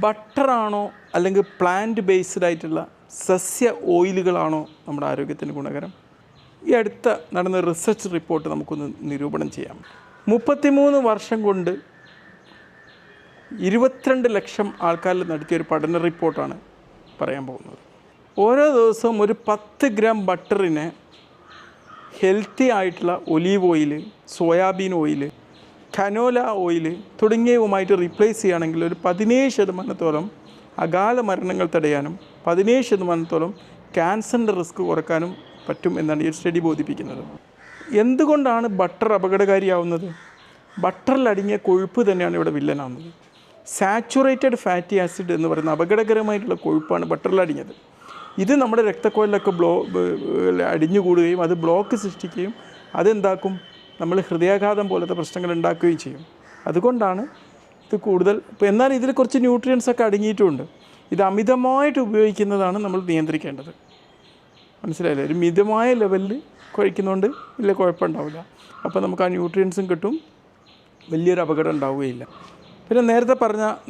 ബട്ടറാണോ അല്ലെങ്കിൽ plant based ആയിട്ടുള്ള സസ്യ ഓയിലുകളാണോ നമ്മുടെ ആരോഗ്യത്തിന് ഗുണകരം? ഈ അടുത്ത നടന്ന റിസർച്ച് റിപ്പോർട്ട് നമുക്കൊന്ന് നിരൂപണം ചെയ്യാം. 33 വർഷം കൊണ്ട് 22 ലക്ഷം ആൾക്കാരിൽ നടത്തിയൊരു പഠന റിപ്പോർട്ടാണ് പറയാൻ പോകുന്നത്. ഓരോ ദിവസവും ഒരു 10 ഗ്രാം ബട്ടറിനെ ഹെൽത്തി ആയിട്ടുള്ള olive oil, soybean oil, canola oil തുടങ്ങിയവുമായിട്ട് റീപ്ലേസ് ചെയ്യുകയാണെങ്കിൽ ഒരു 17% അകാല മരണങ്ങൾ തടയാനും 17% ക്യാൻസറിൻ്റെ റിസ്ക് കുറക്കാനും പറ്റും എന്നാണ് ഈ സ്റ്റഡി ബോധിപ്പിക്കുന്നത്. എന്തുകൊണ്ടാണ് ബട്ടർ അപകടകാരിയാവുന്നത്? ബട്ടറിലടങ്ങിയ കൊഴുപ്പ് തന്നെയാണ് ഇവിടെ വില്ലനാവുന്നത്. സാച്ചുറേറ്റഡ് ഫാറ്റി ആസിഡ് എന്ന് പറയുന്ന അപകടകരമായിട്ടുള്ള കൊഴുപ്പാണ് ബട്ടറിലടങ്ങിയത്. ഇത് നമ്മുടെ രക്തക്കുഴലിലൊക്കെ അടിഞ്ഞുകൂടുകയും അത് ബ്ലോക്ക് സൃഷ്ടിക്കുകയും അതെന്താക്കും, നമ്മൾ ഹൃദയാഘാതം പോലത്തെ പ്രശ്നങ്ങൾ ഉണ്ടാക്കുകയും ചെയ്യും. അതുകൊണ്ടാണ് ഇത് കൂടുതൽ. എന്നാൽ ഇതിൽ കുറച്ച് ന്യൂട്രിയൻസൊക്കെ അടങ്ങിയിട്ടുമുണ്ട്. ഇത് അമിതമായിട്ട് ഉപയോഗിക്കുന്നതാണ് നമ്മൾ നിയന്ത്രിക്കേണ്ടത്. മനസ്സിലായില്ലേ? ഒരു മിതമായ ലെവലിൽ കഴിക്കുന്നതുകൊണ്ട് വലിയ കുഴപ്പമുണ്ടാവില്ല. അപ്പോൾ നമുക്ക് ആ ന്യൂട്രിയൻസും കിട്ടും, വലിയൊരു അപകടം ഉണ്ടാവുകയില്ല. പിന്നെ നേരത്തെ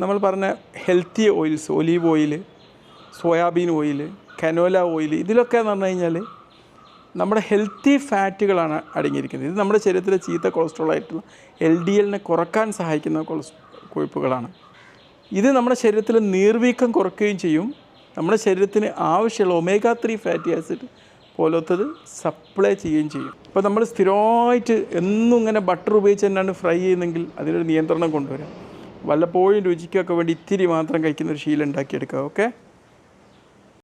നമ്മൾ പറഞ്ഞ healthy oils, olive oil, soybean oil, canola oil, ഇതിലൊക്കെ എന്ന് പറഞ്ഞു കഴിഞ്ഞാൽ നമ്മുടെ ഹെൽത്തി ഫാറ്റുകളാണ് അടങ്ങിയിരിക്കുന്നത്. ഇത് നമ്മുടെ ശരീരത്തിലെ ചീത്ത കൊളസ്ട്രോൾ ആയിട്ടുള്ള LDL കുറക്കാൻ സഹായിക്കുന്ന കൊഴുപ്പുകളാണ്. ഇത് നമ്മുടെ ശരീരത്തിൽ നീർവീക്കം കുറയ്ക്കുകയും ചെയ്യും. നമ്മുടെ ശരീരത്തിന് ആവശ്യമുള്ള omega-3 ഫാറ്റി ആസിഡ് പോലത്തത് സപ്ലൈ ചെയ്യുകയും ചെയ്യും. അപ്പോൾ നമ്മൾ സ്ഥിരമായിട്ട് എന്നും ഇങ്ങനെ ബട്ടർ ഉപയോഗിച്ച് തന്നെയാണ് ഫ്രൈ ചെയ്യുന്നതെങ്കിൽ അതിനൊരു നിയന്ത്രണം കൊണ്ടുവരാം. വല്ലപ്പോഴും രുചിക്കൊക്കെ വേണ്ടി ഇത്തിരി മാത്രം കഴിക്കുന്നൊരു ശീലം ഉണ്ടാക്കിയെടുക്കുക. ഓക്കെ.